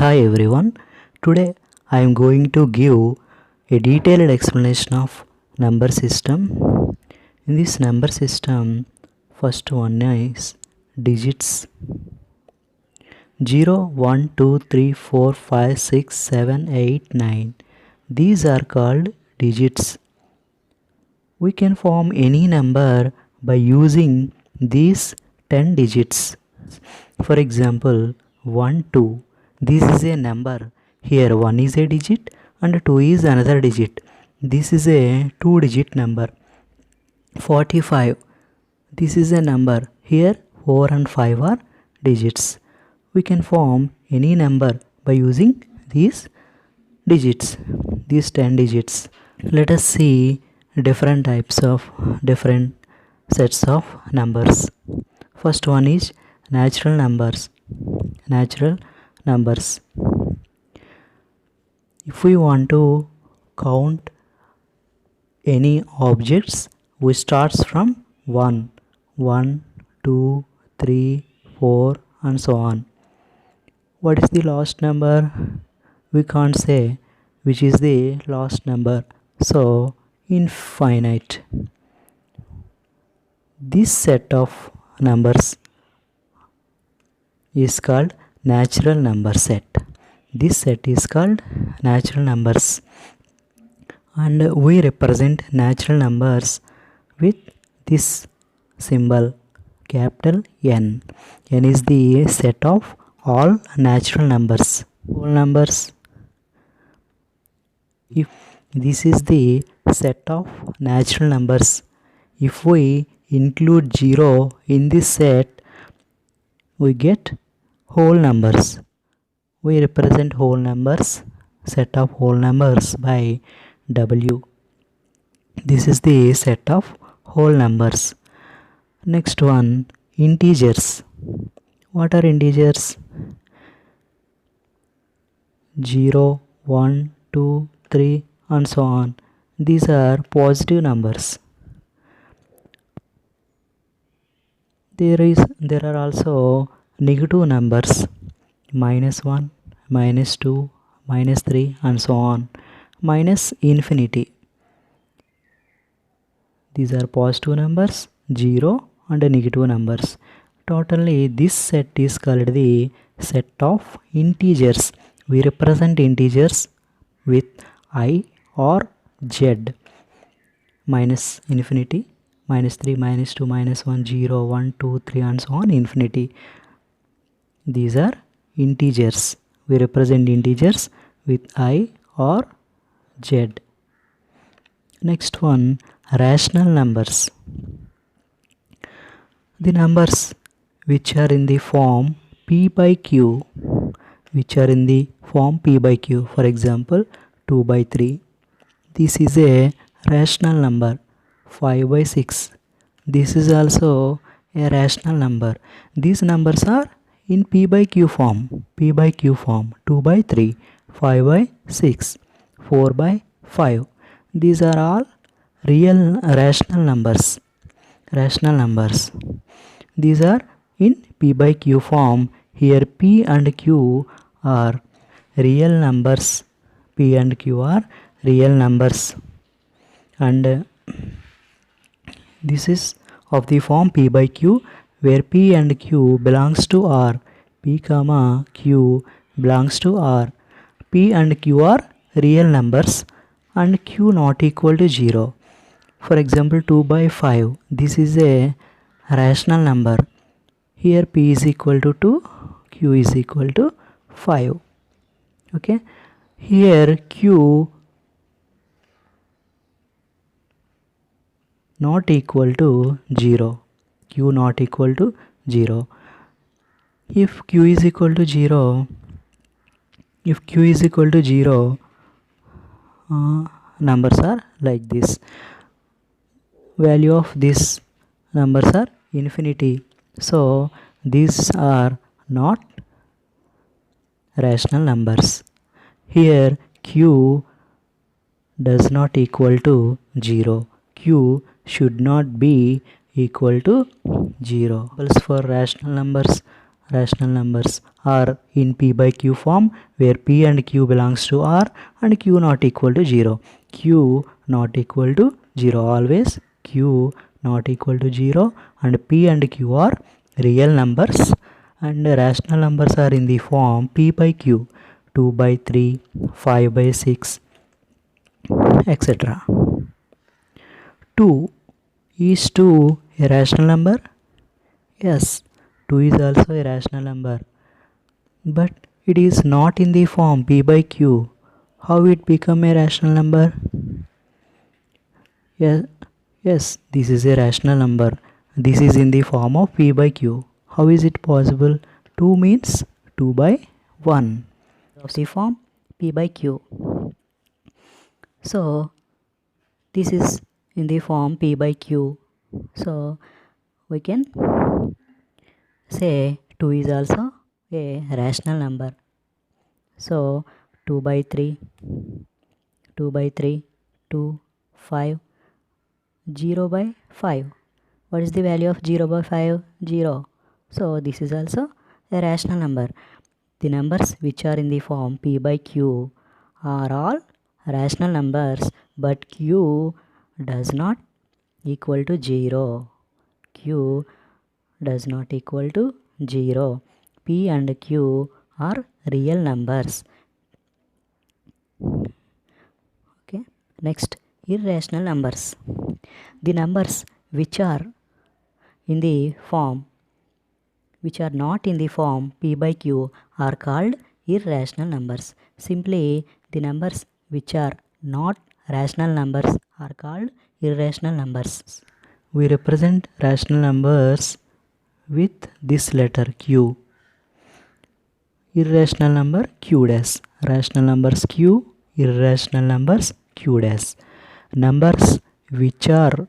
Hi everyone. Today I am going to give a detailed explanation of number system. In this number system, first one is digits 0, 1, 2, 3, 4, 5, 6, 7, 8, 9. These are called digits. We can form any number by using these 10 digits. For example, 1, 2. This is a number. Here 1 is a digit and 2 is another digit. This is a 2-digit number. 45. This is a number. Here 4 and 5 are digits. We can form any number by using these digits, these 10 digits. Let us see different sets of numbers. First one is natural numbers. Natural numbers. If we want to count any objects, we start from 1, 1, 2, 3, 4 and so on. What is the last number? We can't say which is the last number. So infinite. This set of numbers is called natural number set. This set is called natural numbers, and we represent natural numbers with this symbol, capital N. N is the set of all natural numbers. Whole numbers. If this is the set of natural numbers, if we include 0 in this set, we get whole numbers. We represent whole numbers, set of whole numbers by W. This is the set of whole numbers. Next one, integers. What are integers? 0, 1, 2, 3 and so on. These are positive numbers. There are also negative numbers, -1, -2, -3 and so on, minus infinity. These are positive numbers, 0 and negative numbers. Totally this set is called the set of integers. We represent integers with I or Z. Minus infinity, -3, -2, -1, 0, 1, 2, 3 and so on, infinity. These are integers. We represent integers with I or Z. Next one, rational numbers. The numbers which are in the form P by Q, for example 2 by 3. This is a rational number. 5 by 6. This is also a rational number. These numbers are in P by Q form. 2 by 3, 5 by 6, 4 by 5. These are all real rational numbers. These are in P by Q form. Here P and Q are real numbers. P and Q are real numbers. And this is of the form P by Q, where P and Q belongs to R. P comma Q belongs to R. P and Q are real numbers and Q not equal to 0. For example 2 by 5. This is a rational number. Here P is equal to 2, Q is equal to 5. Okay. Here Q not equal to 0. Q not equal to 0. If Q is equal to 0, numbers are like this. Value of these numbers are infinity. So these are not rational numbers. Here Q does not equal to 0. Q should not be equal to 0. For rational numbers, rational numbers are in p by q form, where p and q belongs to r and q not equal to 0. Q not equal to 0, always q not equal to 0, and p and q are real numbers, and rational numbers are in the form p by q, 2 by 3, 5 by 6, etc. 2 is 2 a rational number? Yes, 2 is also a rational number, but it is not in the form p by q. How it become a rational number? Yes, this is a rational number. This is in the form of p by q. How is it possible? 2 means 2 by 1 of the form p by q. So this is in the form p by q. So we can say 2 is also a rational number. So 2 by 3, 2 by 3, 2, 5, 0 by 5. What is the value of 0 by 5? 0. So this is also a rational number. The numbers which are in the form p by q are all rational numbers, but q does not equal to 0. Q does not equal to 0. P and q are real numbers. Okay. Next, irrational numbers. The numbers which are in the form, which are not in the form p by q, are called irrational numbers. Simply, the numbers which are not rational numbers are called irrational numbers. We represent rational numbers with this letter q. Irrational number q dash. Rational numbers q, irrational numbers q dash. Numbers which are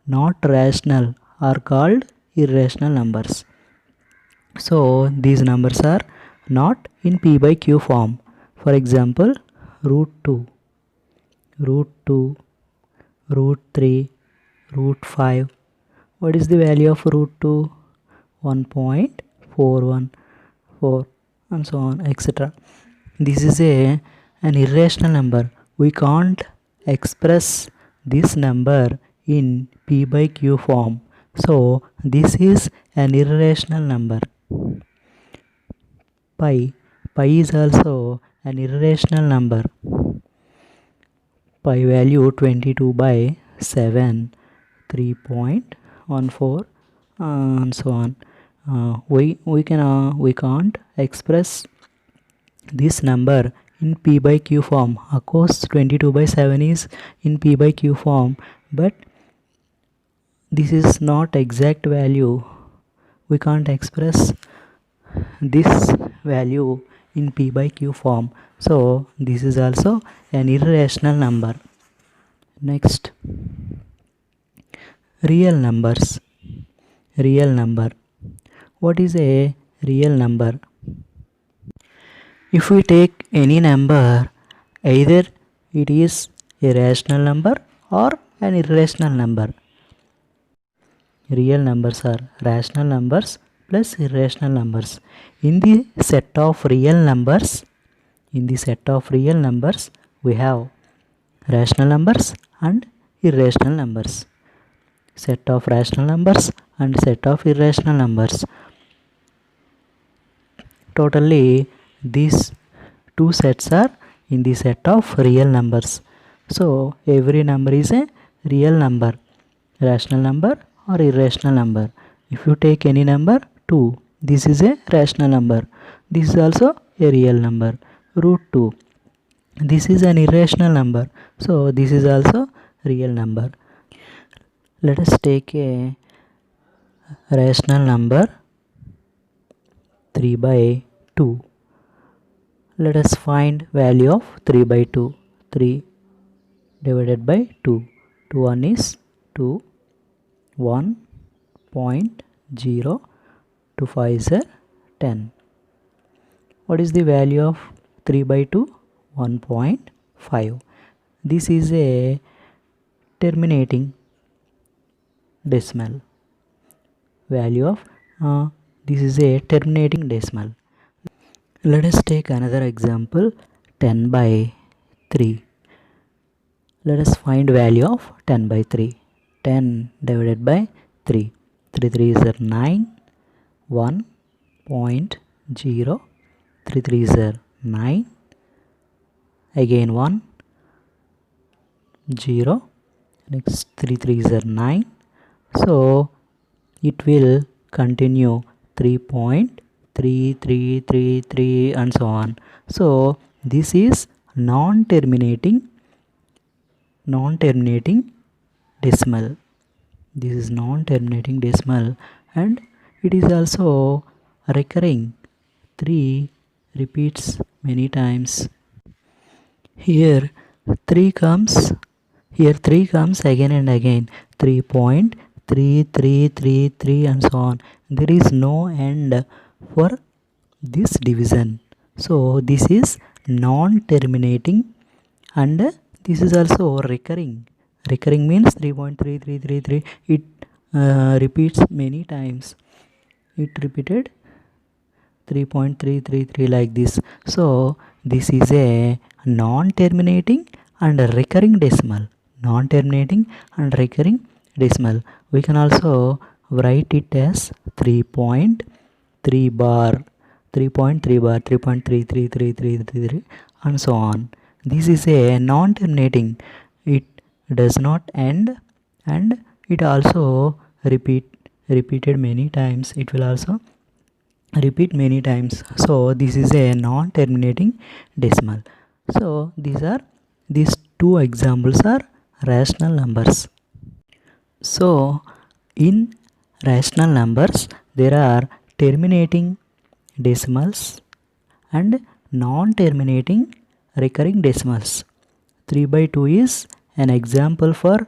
not rational are called irrational numbers. So these numbers are not in p by q form. For example, root 2, root 2, root 3, root 5. What is the value of root 2? 1.414, and so on, etc. This is an irrational number. We can't express this number in p by q form. So this is an irrational number. Pi is also an irrational number. Pi value 22 by 7, 3.14, and so on. We can't express this number in p by q form. Of course 22 by 7 is in p by q form, but this is not exact value. We can't express this value in p by q form. So this is also an irrational number. Next, real numbers. Real number. What is a real number? If we take any number, either it is a rational number or an irrational number. Real numbers are rational numbers plus irrational numbers. In the set of real numbers, we have rational numbers and irrational numbers. Set of rational numbers and set of irrational numbers. Totally, these two sets are in the set of real numbers. So every number is a real number, rational number or irrational number. If you take any number 2, this is a rational number. This is also a real number. Root 2, this is an irrational number. So this is also real number. Let us take a rational number 3 by 2. Let us find value of 3 by 2. 3 divided by 2. 2 1 is 2. 1.0. 2 5 is 10. What is the value of 3 by 2? 1.5. This is a terminating decimal. Value of This is a terminating decimal. Let us take another example, 10 by 3. Let us find value of 10 by 3. 10 divided by 3. 3 3 is 9. 1.0. 3 3 is 9. Again 1. 0. Next 3 3 is 9. So it will continue 3.3333 and so on. So this is non-terminating decimal. This is non-terminating decimal, and it is also recurring. 3 repeats many times. Here 3 comes again and again. 3.3333 and so on. There is no end for this division. So this is non-terminating, and this is also recurring. Recurring means 3.3333. It repeats many times. It repeated 3.333 like this. So this is a non-terminating and a recurring decimal. Non-terminating and recurring decimal. We can also write it as 3.3 bar, 3.3 bar, 3.33333 and so on. This is a non-terminating. It does not end, and it also repeated many times. It will also repeat many times. So this is a non-terminating decimal. So these two examples are rational numbers. So in rational numbers there are terminating decimals and non-terminating recurring decimals. 3 by 2 is an example for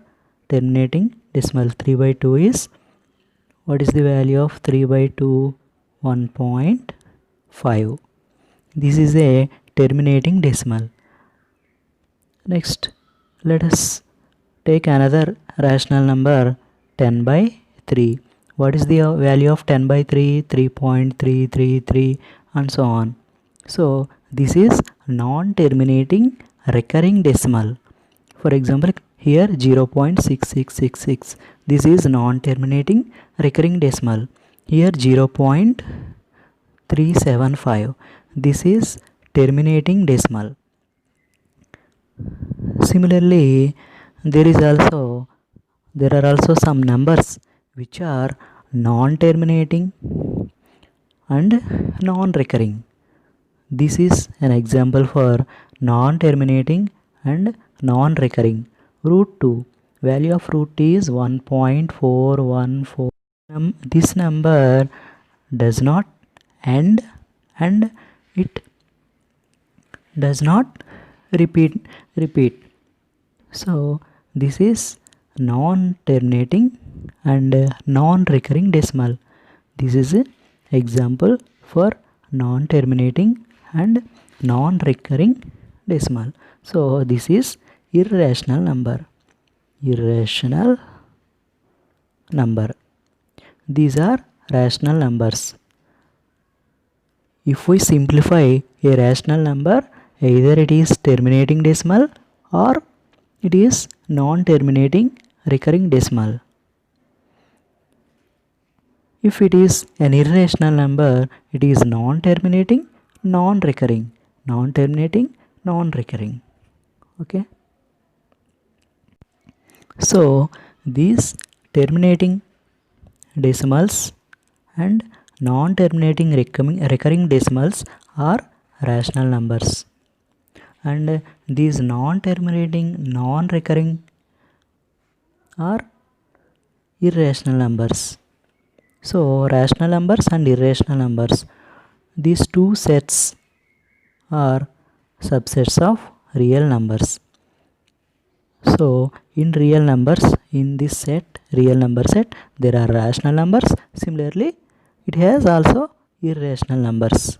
terminating decimal. 3 by 2 is, what is the value of 3 by 2? 1.5. This is a terminating decimal. Next, let us take another rational number, 10 by 3. What is the value of 10 by 3? 3.333 and so on. So this is non-terminating recurring decimal. For example, here 0.6666. This is non-terminating recurring decimal. Here 0.375. This is terminating decimal. Similarly, there are also some numbers which are non-terminating and non-recurring. This is an example for non-terminating and non-recurring. Root 2. Value of root is 1.414. This number does not end and it does not repeat. So this is non-terminating and non-recurring decimal. This is an example for non-terminating and non-recurring decimal. So this is irrational number. Irrational number. These are rational numbers. If we simplify a rational number, either it is terminating decimal or it is non-terminating recurring decimal. If it is an irrational number, it is non-terminating, non-recurring. Non-terminating, non-recurring. Okay. So these terminating decimals and non-terminating recurring decimals are rational numbers, and these non-terminating, non-recurring are irrational numbers. So rational numbers and irrational numbers, these two sets are subsets of real numbers. So in real numbers, in this set, real number set, there are rational numbers. Similarly, it has also irrational numbers.